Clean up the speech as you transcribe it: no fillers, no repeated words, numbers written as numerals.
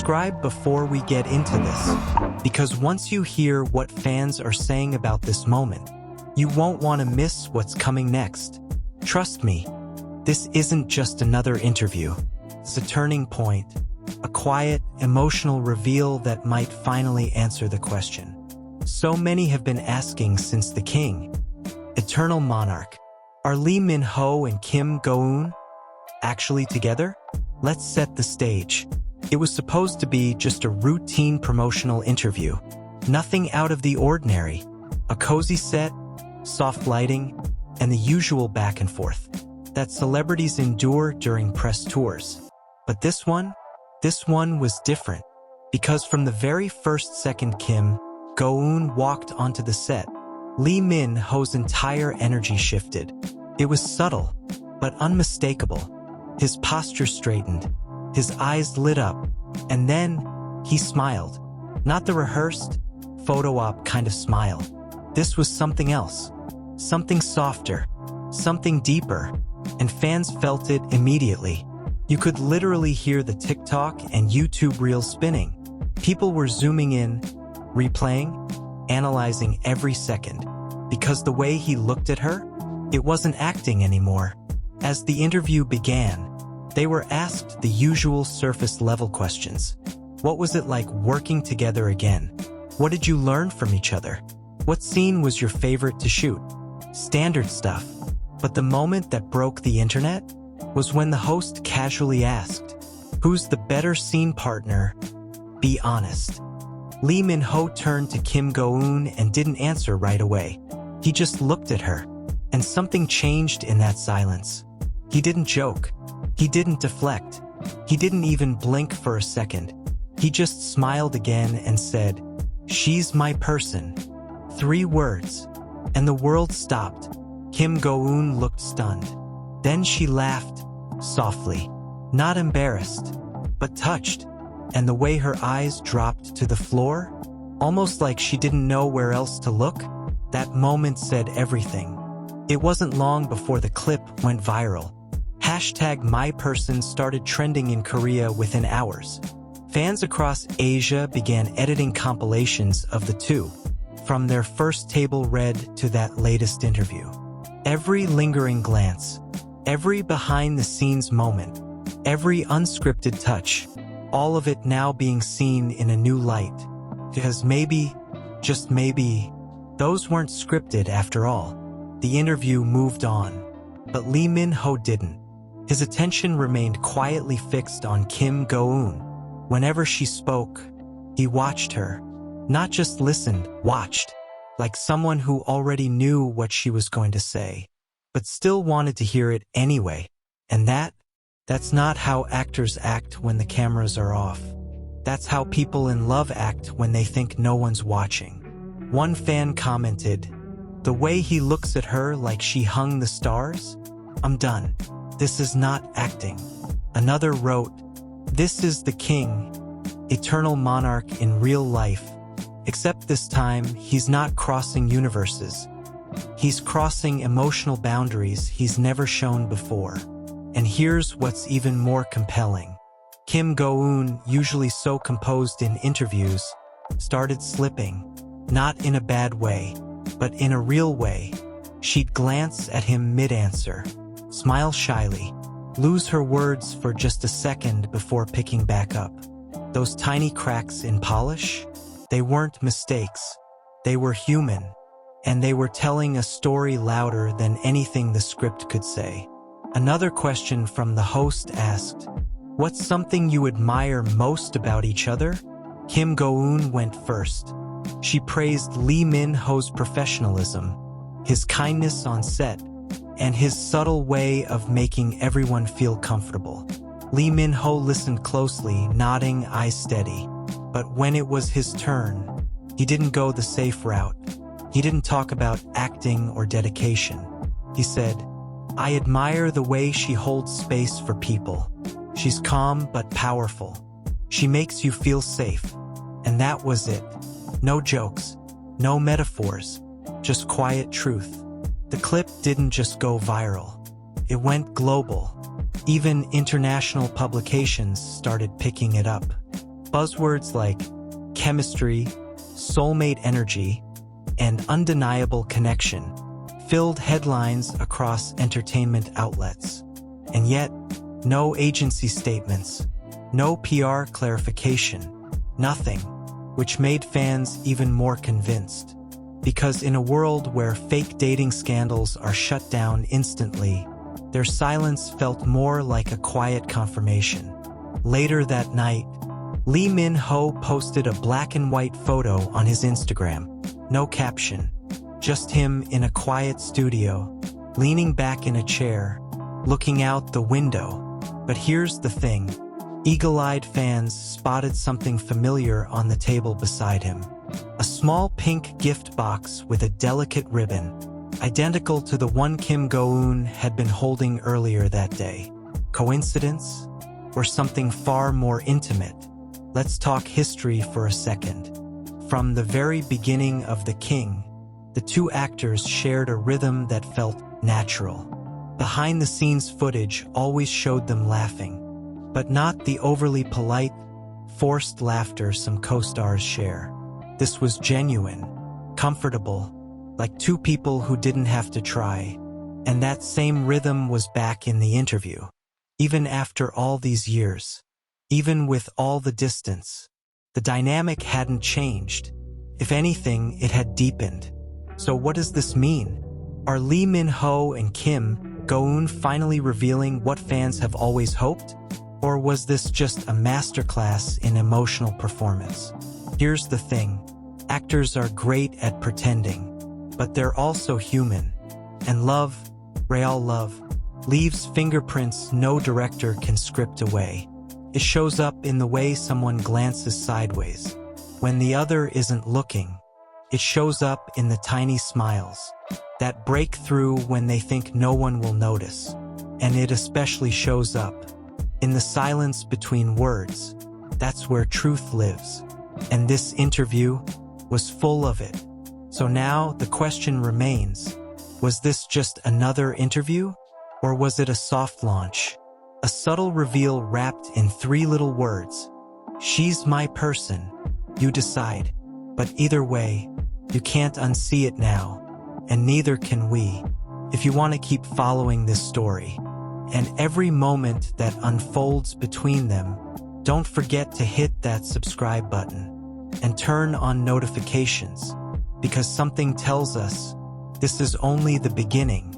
subscribe before we get into this, because once you hear what fans are saying about this moment, you won't want to miss what's coming next. Trust me, this isn't just another interview. It's a turning point, a quiet, emotional reveal that might finally answer the question so many have been asking since The King, Eternal Monarch. Are Lee Min-ho and Kim Go-eun actually together? Let's set the stage. It was supposed to be just a routine promotional interview. Nothing out of the ordinary. A cozy set, soft lighting, and the usual back and forth that celebrities endure during press tours. But this one was different, because from the very first second Kim Go-eun walked onto the set, Lee Min-ho's entire energy shifted. It was subtle, but unmistakable. His posture straightened, his eyes lit up, and then he smiled. Not the rehearsed, photo op kind of smile. This was something else, something softer, something deeper, and fans felt it immediately. You could literally hear the TikTok and YouTube reels spinning. People were zooming in, replaying, analyzing every second, because the way he looked at her, it wasn't acting anymore. As the interview began, they were asked the usual surface-level questions. What was it like working together again? What did you learn from each other? What scene was your favorite to shoot? Standard stuff. But the moment that broke the internet was when the host casually asked, "Who's the better scene partner? Be honest." Lee Min-ho turned to Kim Go-eun and didn't answer right away. He just looked at her, and something changed in that silence. He didn't joke. He didn't deflect. He didn't even blink for a second. He just smiled again and said, "She's my person." 3 words, and the world stopped. Kim Go-eun looked stunned. Then she laughed, softly, not embarrassed, but touched, and the way her eyes dropped to the floor, almost like she didn't know where else to look, that moment said everything. It wasn't long before the clip went viral. #MyPerson started trending in Korea within hours. Fans across Asia began editing compilations of the two, from their first table read to that latest interview. Every lingering glance, every behind-the-scenes moment, every unscripted touch, all of it now being seen in a new light. Because maybe, just maybe, those weren't scripted after all. The interview moved on, but Lee Min-ho didn't. His attention remained quietly fixed on Kim Go-eun. Whenever she spoke, he watched her. Not just listened, watched, like someone who already knew what she was going to say, but still wanted to hear it anyway. And that's not how actors act when the cameras are off. That's how people in love act when they think no one's watching. One fan commented, "The way he looks at her like she hung the stars? I'm done. This is not acting." Another wrote, "This is the King, Eternal Monarch in real life. Except this time, he's not crossing universes. He's crossing emotional boundaries he's never shown before." And here's what's even more compelling. Kim Go-eun, usually so composed in interviews, started slipping. Not in a bad way, but in a real way. She'd glance at him mid-answer, smile shyly, lose her words for just a second before picking back up. Those tiny cracks in polish? They weren't mistakes. They were human, and they were telling a story louder than anything the script could say. Another question from the host asked, "What's something you admire most about each other?" Kim Go-eun went first. She praised Lee Min-ho's professionalism, his kindness on set, and his subtle way of making everyone feel comfortable. Lee Min-ho listened closely, nodding, eyes steady. But when it was his turn, he didn't go the safe route. He didn't talk about acting or dedication. He said, "I admire the way she holds space for people. She's calm but powerful. She makes you feel safe." And that was it. No jokes, no metaphors, just quiet truth. The clip didn't just go viral. It went global. Even international publications started picking it up. Buzzwords like chemistry, soulmate energy, and undeniable connection filled headlines across entertainment outlets. And yet, no agency statements, no PR clarification, nothing, which made fans even more convinced. Because in a world where fake dating scandals are shut down instantly, their silence felt more like a quiet confirmation. Later that night, Lee Min-ho posted a black and white photo on his Instagram. No caption, just him in a quiet studio, leaning back in a chair, looking out the window. But here's the thing. Eagle-eyed fans spotted something familiar on the table beside him. A small pink gift box with a delicate ribbon, identical to the one Kim Go-eun had been holding earlier that day. Coincidence? Or something far more intimate? Let's talk history for a second. From the very beginning of The King, the two actors shared a rhythm that felt natural. Behind-the-scenes footage always showed them laughing, but not the overly polite, forced laughter some co-stars share. This was genuine, comfortable, like two people who didn't have to try. And that same rhythm was back in the interview. Even after all these years, even with all the distance, the dynamic hadn't changed. If anything, it had deepened. So what does this mean? Are Lee Min-ho and Kim Go-eun finally revealing what fans have always hoped? Or was this just a masterclass in emotional performance? Here's the thing. Actors are great at pretending, but they're also human. And love, real love, leaves fingerprints no director can script away. It shows up in the way someone glances sideways, when the other isn't looking. It shows up in the tiny smiles, that break through when they think no one will notice. And it especially shows up in the silence between words. That's where truth lives. And this interview was full of it. So now the question remains, was this just another interview? Or was it a soft launch? A subtle reveal wrapped in 3 little words. She's my person. You decide. But either way, you can't unsee it now. And neither can we. If you want to keep following this story, and every moment that unfolds between them, don't forget to hit that subscribe button and turn on notifications, because something tells us this is only the beginning.